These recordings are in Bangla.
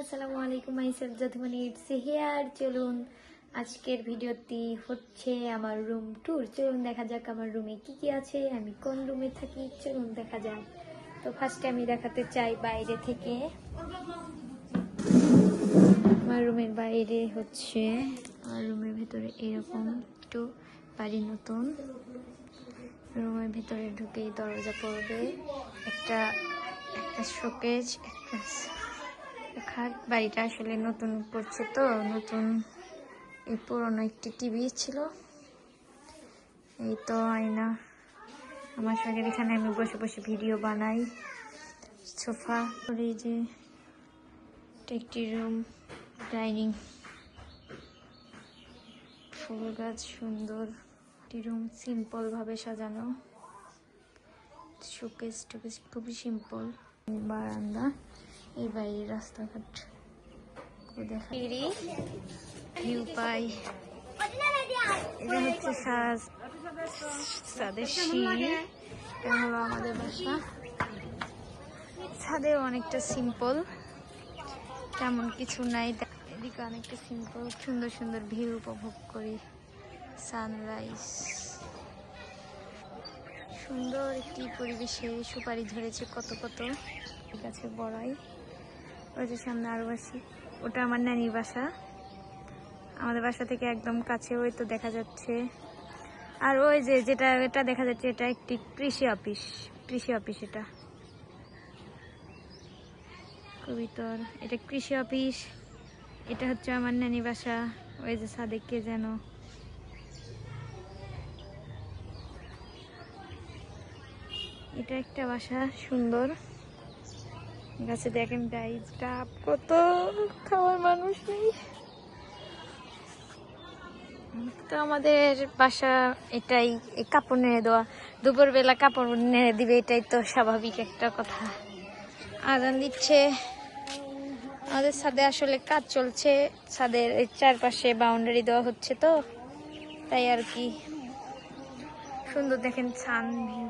আসসালামু আলাইকুম, মাইসেলফ যতমনি ইটস হিয়ার। চলুন আজকের ভিডিওটি হচ্ছে আমার রুম ট্যুর। চলুন দেখা যাক আমার রুমে কি কি আছে, আমি কোন রুমে থাকি। চলুন দেখা যাক। তো ফার্স্টে আমি দেখাতে চাই বাইরে থেকে। আমার রুমের বাইরে হচ্ছে, আমার রুমের ভিতরে এরকম একটু বাড়ি নতুন। রুমের ভিতরে ঢুকেই দরজা পড়বে, একটা শোকেজ, একটা খাট। বাড়িটা আসলে নতুন করছে তো, নতুন এই পুরোনো একটি টিভি ছিল, এই তো আয়না। আমার সঙ্গে এখানে আমি বসে বসে ভিডিও বানাই। সোফা করে, যে একটি রুম, ডাইনিং, ফুল গাছ, সুন্দর একটি রুম, সিম্পল ভাবে সাজানো, শোকেস টোকেস খুবই সিম্পল। বারান্দা, এই বাইরে রাস্তাঘাট দেখা, ভিউ পাই। এটা হচ্ছে ছাদের সিঁড়ি, এটা হলো আমাদের বাসা। ছাদে অনেকটা সিম্পল, তেমন কিছু নাই। এদিকে অনেকটা সিম্পল, সুন্দর সুন্দর ভিউ উপভোগ করি। সানরাইজ, সুন্দর একটি পরিবেশে সুপারি ধরেছে কত কত, ঠিক আছে বড়াই। ওই যে সামনে আরো বাসি, ওটা আমার নানির বাসা। আমাদের বাসা থেকে একদম কাছে, ওই তো দেখা যাচ্ছে। আর ওই যে যেটা এটা দেখা যাচ্ছে, এটা একটি কৃষি অফিস, কৃষি অফিস। এটা কবিতর, এটা কৃষি অফিস। এটা হচ্ছে আমার নানি বাসা। ওই যে সাদেক কে যেন, এটা একটা বাসা সুন্দর। গাছে দেখেন ডাইস ডাব, কত খাওয়ার মানুষ নেই। তো আমাদের বাসা এটাই, কাপড় নেড়ে দেওয়া, দুপুরবেলা কাপড় নেড়ে দিবে, এটাই তো স্বাভাবিক একটা কথা। আজান দিচ্ছে। আমাদের ছাদে আসলে কাজ চলছে, ছাদের চারপাশে বাউন্ডারি দেওয়া হচ্ছে তো, তাই আর কি। সুন্দর দেখেন সান ভিউ,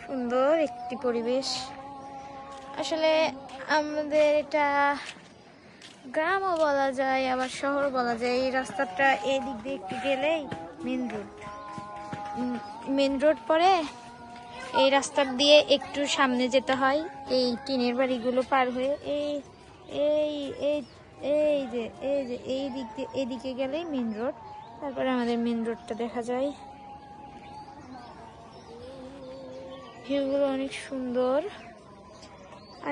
সুন্দর একটি পরিবেশ। আসলে আমাদের এটা গ্রামও বলা যায়, আবার শহর বলা যায়। এই রাস্তাটা এই দিক দিয়ে একটু গেলেই মেন রোড পড়ে। এই রাস্তা দিয়ে একটু সামনে যেতে হয়, এই টিনের বাড়িগুলো পার হয়ে এই এই এই এই যে এই দিক দিয়ে এদিকে গেলেই মেন রোড। তারপরে আমাদের মেন রোডটা দেখা যায়। ভিউগুলো অনেক সুন্দর।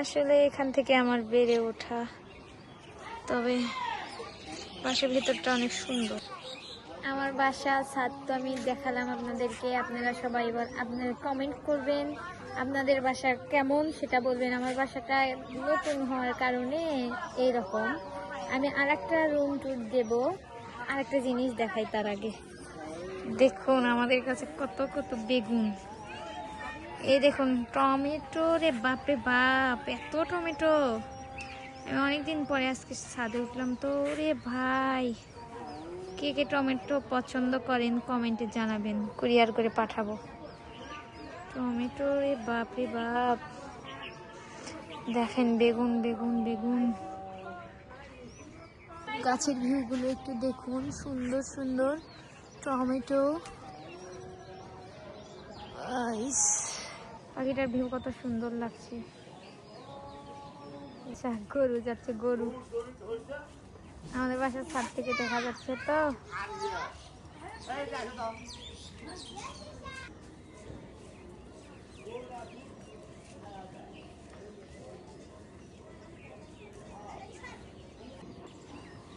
আসলে এখান থেকে আমার বেড়ে ওঠা, তবে বাসার ভিতরটা অনেক সুন্দর। আমার বাসা ছাদ তো আমি দেখালাম আপনাদেরকে। আপনারা সবাই এবার আপনারা কমেন্ট করবেন আপনাদের বাসা কেমন, সেটা বলবেন। আমার বাসাটা নতুন হওয়ার কারণে এইরকম। আমি আরেকটা রুম ট্যুর দেব, আরেকটা জিনিস দেখাই তার আগে। দেখুন আমাদের কাছে কত কত বেগুন। এই দেখুন টমেটো, রে বাপরে বাপ, এত টমেটো। আমি অনেকদিন পরে আজকে ছাদে উঠলাম তো, রে ভাই, কে কে টমেটো পছন্দ করেন কমেন্টে জানাবেন, কুরিয়ার করে পাঠাবো। টমেটো, রে বাপ রে বাপ, দেখেন বেগুন বেগুন বেগুন। গাছের ভিউগুলো একটু দেখুন, সুন্দর সুন্দর টমেটো। পাখিটার ভিউ কত সুন্দর লাগছে। আচ্ছা, গরু যাচ্ছে, গরু আমাদের বাসার ছাদ থেকে দেখা যাচ্ছে তো।